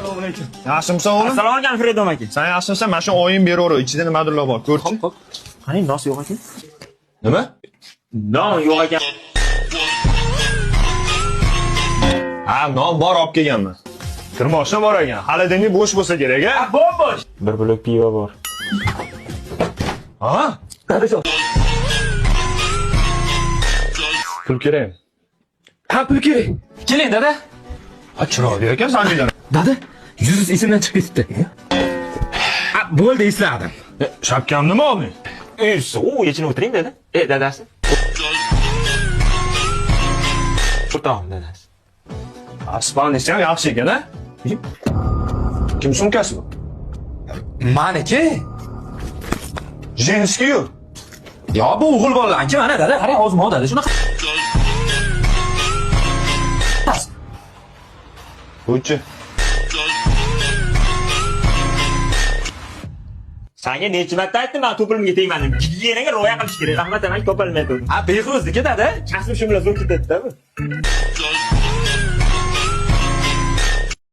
Assalomu alaykum. Yaxshimisan o'g'lim? Assalomu alaykum Fredo aka. Sen yaxshimisan? Mana shu oyim beraver, ichida nimadirlar bor, ko'rchi. Hop. Qarang, nos yo'q ekan. Nima? Non yo'q ekan. Ha, non bor olib kelganman. Kirmoqchi bor ekan. Xolodilnik bo'sh bo'lsa kerak, a? Bo'sh. Bir blok pivo bor. Ha? Qadashoq. Pul kerak. Ha, pul kerak. Keling, dada. Ha, chiroyli ekan saninglar. Dada, yuzingiz esimdan chiqib ketibdi. Ha, bo'ldi, esladim. Shapkam nima olding? Suv yechinib o'tiring, dada. Dadasi. O'rtog'im dadasi. Aspanisi ham yaxshi ekan, a? Kim sumkasi bu? Maniki? Jenskiyu. Yo, bu o'g'il bolalarniki mana dada. Qarang, ozmo dada. Shunaqa. Bo'chi. Senga necha marta aytdim, men to'pilimga tegmadim. Gigiyenaga rioya qilish kerak. Rahmat, demak topolmay turdim. Ha, behuzniki dada. Kasb shu bilan zo'r ketadi-da bu.